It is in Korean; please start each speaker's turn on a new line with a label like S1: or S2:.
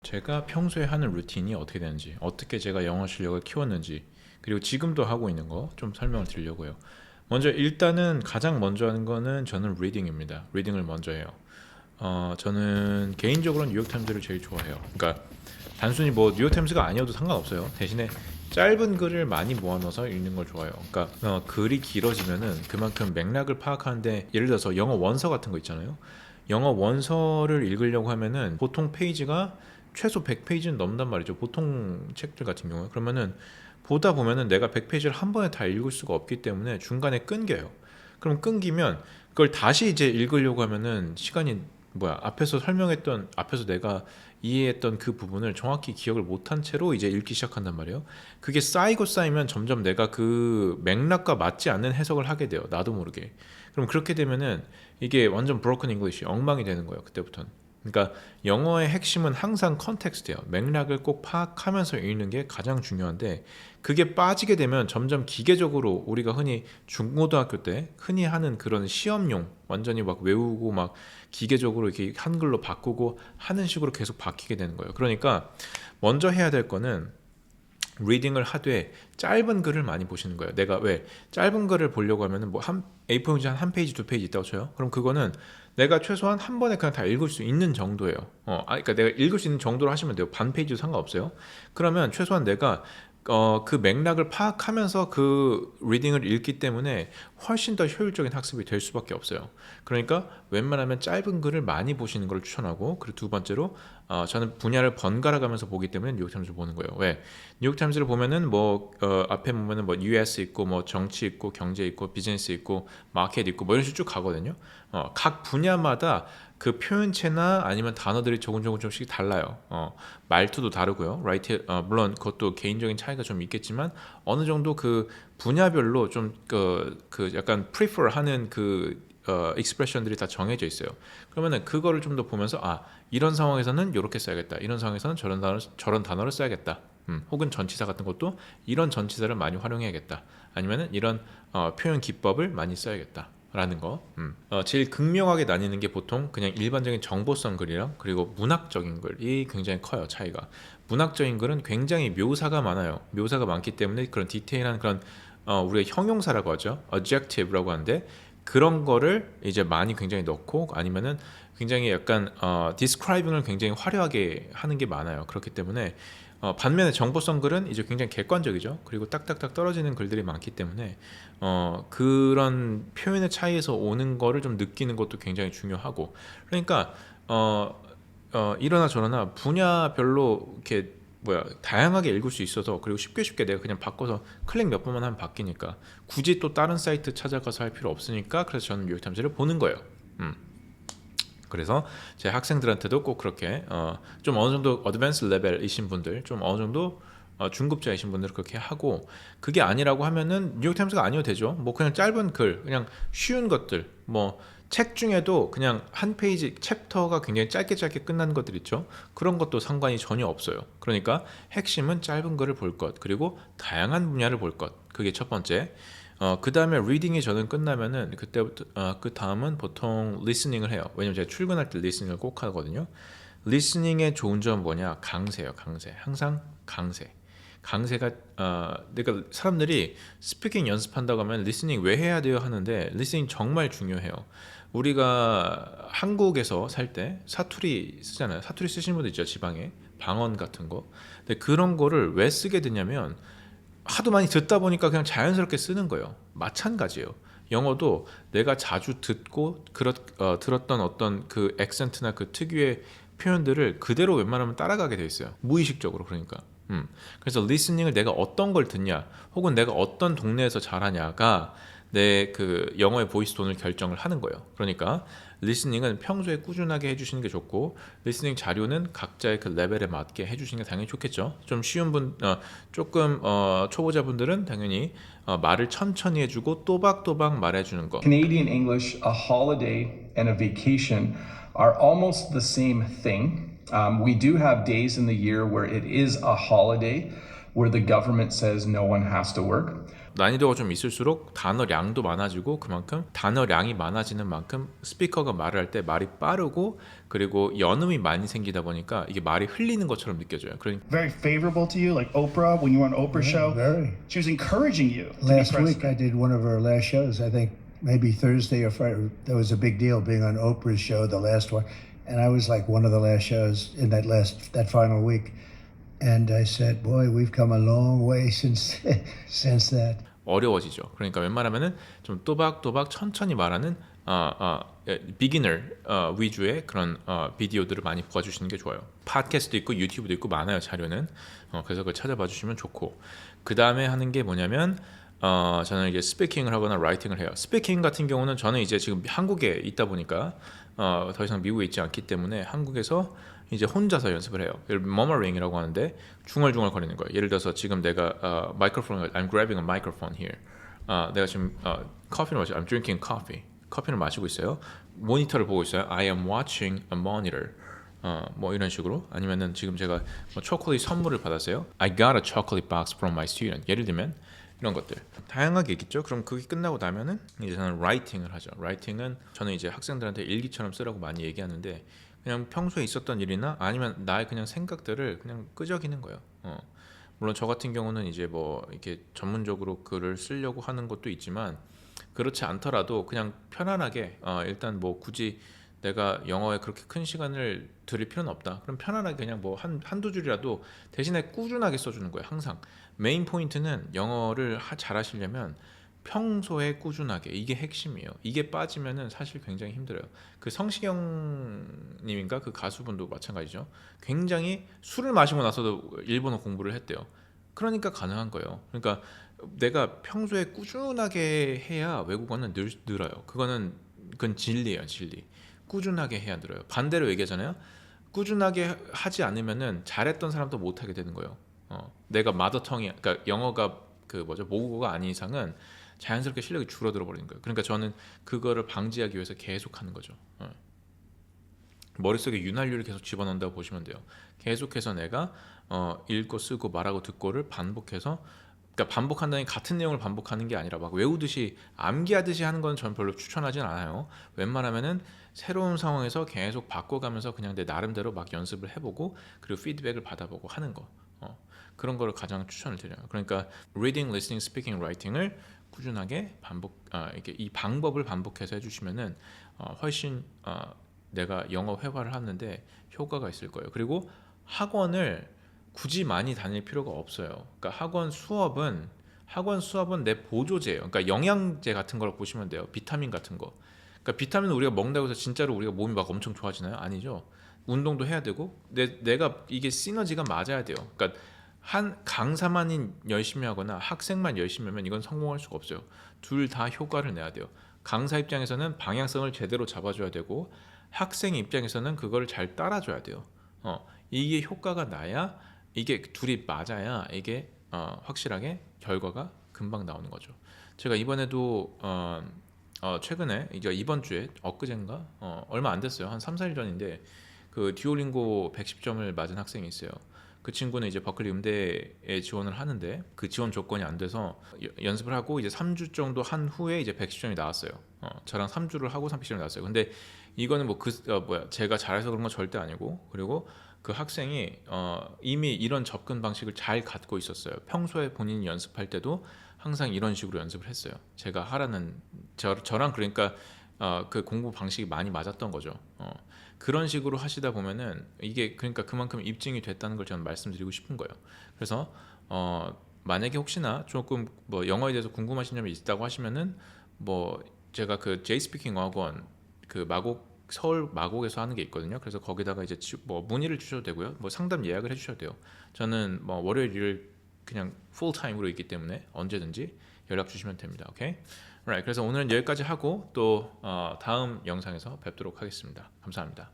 S1: 제가 평소에 하는 루틴이 어떻게 되는지, 어떻게 제가 영어 실력을 키웠는지, 그리고 지금도 하고 있는 거 좀 설명을 드리려고요. 먼저 일단은 가장 먼저 하는 거는 저는 리딩입니다. 리딩을 먼저 해요. 저는 개인적으로 뉴욕타임즈를 제일 좋아해요. 그러니까 단순히 뭐 뉴욕타임즈가 아니어도 상관없어요. 대신에 짧은 글을 많이 모아넣어서 읽는 걸 좋아해요. 그러니까 글이 길어지면은 그만큼 맥락을 파악하는데, 예를 들어서 영어 원서 같은 거 있잖아요. 영어 원서를 읽으려고 하면은 보통 페이지가 최소 100페이지는 넘는단 말이죠. 보통 책들 같은 경우에. 그러면은 보다 보면은 내가 100페이지를 한 번에 다 읽을 수가 없기 때문에 중간에 끊겨요. 그럼 끊기면 그걸 다시 이제 읽으려고 하면은 시간이 앞에서 설명했던, 앞에서 내가 이해했던 그 부분을 정확히 기억을 못한 채로 이제 읽기 시작한단 말이에요. 그게 쌓이고 쌓이면 점점 내가 그 맥락과 맞지 않는 해석을 하게 돼요. 나도 모르게. 그럼 그렇게 되면은 이게 완전 broken English, 엉망이 되는 거예요. 그때부터는. 그러니까 영어의 핵심은 항상 컨텍스트예요. 맥락을 꼭 파악하면서 읽는 게 가장 중요한데, 그게 빠지게 되면 점점 기계적으로 우리가 흔히 중고등학교 때 흔히 하는 그런 시험용 완전히 막 외우고 막 기계적으로 이렇게 한글로 바꾸고 하는 식으로 계속 바뀌게 되는 거예요. 그러니까 먼저 해야 될 거는 리딩을 하되 짧은 글을 많이 보시는 거예요. 내가 왜 짧은 글을 보려고 하면은 뭐 한 A4용지 한 페이지 두 페이지 있다고 쳐요. 그럼 그거는 내가 최소한 한 번에 그냥 다 읽을 수 있는 정도예요. 그러니까 내가 읽을 수 있는 정도로 하시면 돼요. 반 페이지도 상관없어요. 그러면 최소한 내가 그 맥락을 파악하면서 그 리딩을 읽기 때문에 훨씬 더 효율적인 학습이 될 수밖에 없어요. 그러니까 웬만하면 짧은 글을 많이 보시는 걸 추천하고, 그리고 두 번째로 저는 분야를 번갈아 가면서 보기 때문에 뉴욕타임즈를 보는 거예요. 왜? 뉴욕타임즈를 보면은 앞에 보면은 뭐 US 있고 뭐 정치 있고 경제 있고 비즈니스 있고 마켓 있고 뭐 이런 식으로 쭉 가거든요. 각 분야마다 그 표현체나 아니면 단어들이 조금씩 달라요. 말투도 다르고요. 물론 그것도 개인적인 차이가 좀 있겠지만 어느 정도 그 분야별로 좀 그 약간 prefer 하는 익스프레션들이 다 정해져 있어요. 그러면은 그거를 좀 더 보면서 이런 상황에서는 이렇게 써야겠다. 이런 상황에서는 저런 단어를 써야겠다. 혹은 전치사 같은 것도 이런 전치사를 많이 활용해야겠다. 아니면은 이런 표현 기법을 많이 써야겠다. 라는 거. 제일 극명하게 나뉘는 게 보통 그냥 일반적인 정보성 글이랑 그리고 문학적인 글이 굉장히 커요, 차이가. 문학적인 글은 굉장히 묘사가 많아요. 묘사가 많기 때문에 그런 디테일한 그런 우리가 형용사라고 하죠. adjective라고 하는데, 그런 거를 이제 많이 굉장히 넣고, 아니면은 굉장히 약간 describing을 굉장히 화려하게 하는 게 많아요. 그렇기 때문에 반면에 정보성 글은 이제 굉장히 객관적이죠. 그리고 딱딱딱 떨어지는 글들이 많기 때문에 그런 표현의 차이에서 오는 거를 좀 느끼는 것도 굉장히 중요하고. 그러니까 이러나 저러나 분야별로 이렇게 다양하게 읽을 수 있어서, 그리고 쉽게 내가 그냥 바꿔서 클릭 몇 번만 하면 바뀌니까 굳이 또 다른 사이트 찾아가서 할 필요 없으니까, 그래서 저는 뉴욕타임즈를 보는 거예요. 음. 그래서 제 학생들한테도 꼭 그렇게 좀 어느 정도 어드밴스 레벨이신 분들, 좀 어느 정도 중급자이신 분들은 그렇게 하고, 그게 아니라고 하면은 뉴욕타임스가 아니어도 되죠. 뭐 그냥 짧은 글, 그냥 쉬운 것들, 뭐 책 중에도 그냥 한 페이지 챕터가 굉장히 짧게 끝나는 것들 있죠. 그런 것도 상관이 전혀 없어요. 그러니까 핵심은 짧은 글을 볼 것, 그리고 다양한 분야를 볼 것. 그게 첫 번째. 그 다음에 리딩이 저는 끝나면은 그때부터 그 다음은 보통 리스닝을 해요. 왜냐면 제가 출근할 때 리스닝을 꼭 하거든요. 리스닝의 좋은 점은 뭐냐? 강세요, 강세. 항상 강세. 강세가 그러니까 사람들이 스피킹 연습한다고 하면 리스닝 왜 해야 돼요 하는데, 리스닝 정말 중요해요. 우리가 한국에서 살 때 사투리 쓰잖아요. 사투리 쓰시는 분들 있죠, 지방에 방언 같은 거. 근데 그런 거를 왜 쓰게 되냐면 하도 많이 듣다 보니까 그냥 자연스럽게 쓰는 거예요. 마찬가지예요. 영어도 내가 자주 듣고 들었던 어떤 그 액센트나 그 특유의 표현들을 그대로 웬만하면 따라가게 돼 있어요. 무의식적으로. 그러니까. 그래서 리스닝을 내가 어떤 걸 듣냐, 혹은 내가 어떤 동네에서 잘하냐가 내 그 영어의 보이스 톤을 결정을 하는 거예요. 그러니까 리스닝은 평소에 꾸준하게 해주시는 게 좋고, 리스닝 자료는 각자의 그 레벨에 맞게 해주시는 게 당연히 좋겠죠. 좀 쉬운 조금 초보자분들은 당연히 말을 천천히 해주고 또박또박 말해주는 거.
S2: Canadian English, a holiday and a vacation are almost the same thing. We do have days in the year where it is a holiday, where the government says no one has to work.
S1: 난이도가 좀 있을수록 단어량도 많아지고 그만큼 단어량이 많아지는 만큼 스피커가 말을 할 때 말이 빠르고 그리고 연음이 많이 생기다 보니까 이게 말이 흘리는 것처럼 느껴져요. 그러니까
S3: Very favorable to you, like Oprah, when you were on Oprah show?
S4: Very.
S3: She was encouraging you to
S4: Last
S3: be
S4: week I
S3: president.
S4: did one of her last shows. I think maybe Thursday or Friday. That was a big deal being on Oprah's show, the last one, and I was like one of the last shows in that final week. And I said, "Boy, we've come a long way since that."
S1: 어려워지죠. 그러니까 웬만하면은 좀 또박또박 천천히 말하는 비기너 위주의 그런 비디오들을 많이 보아주시는 게 좋아요. 팟캐스트도 있고 유튜브도 있고 많아요 자료는. 그래서 그걸 찾아봐 주시면 좋고 그 다음에 하는 게 뭐냐면 저는 이제 스피킹을 하거나 라이팅을 해요. 스피킹 같은 경우는 저는 이제 지금 한국에 있다 보니까 더 이상 미국에 있지 않기 때문에 한국에서 이제 혼자서 연습을 해요. 머머링이라고 하는데 중얼중얼 거리는 거예요. 예를 들어서 지금 내가 마이크로폰, I'm grabbing a microphone here. 내가 지금 커피를 마시고 I'm drinking coffee. 커피를 마시고 있어요. 모니터를 보고 있어요. I am watching a monitor. 뭐 이런 식으로 아니면은 지금 제가 뭐 초콜릿 선물을 받았어요. I got a chocolate box from my student. 예를 들면 이런 것들 다양하게 있겠죠. 그럼 그게 끝나고 나면은 이제 저는 라이팅을 하죠. 라이팅은 저는 이제 학생들한테 일기처럼 쓰라고 많이 얘기하는데 그냥 평소에 있었던 일이나 아니면 나의 그냥 생각들을 그냥 끄적이는 거예요. 물론 저 같은 경우는 이제 뭐 이렇게 전문적으로 글을 쓰려고 하는 것도 있지만 그렇지 않더라도 그냥 편안하게 일단 뭐 굳이 내가 영어에 그렇게 큰 시간을 들일 필요는 없다. 그럼 편안하게 그냥 뭐 한두 줄이라도 대신에 꾸준하게 써주는 거예요. 항상 메인 포인트는 영어를 잘하시려면 평소에 꾸준하게 이게 핵심이에요. 이게 빠지면은 사실 굉장히 힘들어요. 그 성시경 님인가 그 가수분도 마찬가지죠. 굉장히 술을 마시고 나서도 일본어 공부를 했대요. 그러니까 가능한 거예요. 그러니까 내가 평소에 꾸준하게 해야 외국어는 늘어요. 그건 진리예요, 진리. 꾸준하게 해야 늘어요. 반대로 얘기하잖아요. 꾸준하게 하지 않으면은 잘했던 사람도 못하게 되는 거예요. 내가 마더텅이 그러니까 영어가 그 모국어가 아닌 이상은 자연스럽게 실력이 줄어들어 버리는 거예요. 그러니까 저는 그거를 방지하기 위해서 계속 하는 거죠. 머릿속에 윤활유를 계속 집어넣는다고 보시면 돼요. 계속해서 내가 읽고 쓰고 말하고 듣고를 반복해서 그러니까 반복한다는 게 같은 내용을 반복하는 게 아니라 막 외우듯이 암기하듯이 하는 건 저는 별로 추천하진 않아요. 웬만하면은 새로운 상황에서 계속 바꿔가면서 그냥 내 나름대로 막 연습을 해보고 그리고 피드백을 받아보고 하는 거 그런 거를 가장 추천을 드려요. 그러니까 reading, listening, speaking, writing을 꾸준하게 이렇게 이 방법을 반복해서 해주시면은 훨씬 내가 영어 회화를 하는데 효과가 있을 거예요. 그리고 학원을 굳이 많이 다닐 필요가 없어요. 그러니까 학원 수업은 내 보조제예요. 그러니까 영양제 같은 걸 보시면 돼요. 비타민 같은 거. 그러니까 비타민을 우리가 먹는다고 해서 진짜로 우리가 몸이 막 엄청 좋아지나요? 아니죠. 운동도 해야 되고 내가 이게 시너지가 맞아야 돼요. 그러니까 한 강사만 열심히 하거나 학생만 열심히 하면 이건 성공할 수가 없어요. 둘 다 효과를 내야 돼요. 강사 입장에서는 방향성을 제대로 잡아줘야 되고 학생 입장에서는 그거를 잘 따라줘야 돼요. 이게 효과가 나야 이게 둘이 맞아야 이게 확실하게 결과가 금방 나오는 거죠. 제가 이번에도 최근에 이제 이번 주에 엊그젠가 얼마 안 됐어요. 한 3, 4일 전인데 그 듀오링고 110점을 맞은 학생이 있어요. 그 친구는 이제 버클리 음대에 지원을 하는데 그 지원 조건이 안 돼서 연습을 하고 이제 3주 정도 한 후에 이제 110점이 나왔어요. 저랑 3주를 하고 110점이 나왔어요. 근데 이거는 제가 잘해서 그런 건 절대 아니고 그리고 그 학생이 이미 이런 접근 방식을 잘 갖고 있었어요. 평소에 본인이 연습할 때도 항상 이런 식으로 연습을 했어요. 제가 하라는 저랑 그러니까 그 공부 방식이 많이 맞았던 거죠. 그런 식으로 하시다 보면은 이게 그러니까 그만큼 입증이 됐다는 걸 저는 말씀드리고 싶은 거예요. 그래서 만약에 혹시나 조금 뭐 영어에 대해서 궁금하신 점이 있다고 하시면은 뭐 제가 그 J 스피킹 어학원 그 서울 마곡에서 하는 게 있거든요. 그래서 거기다가 이제 뭐 문의를 주셔도 되고요. 뭐 상담 예약을 해주셔도 돼요. 저는 뭐 월요일 일 그냥 풀 타임으로 있기 때문에 언제든지 연락 주시면 됩니다. 오케이? Right. 그래서 오늘은 여기까지 하고 또 다음 영상에서 뵙도록 하겠습니다. 감사합니다.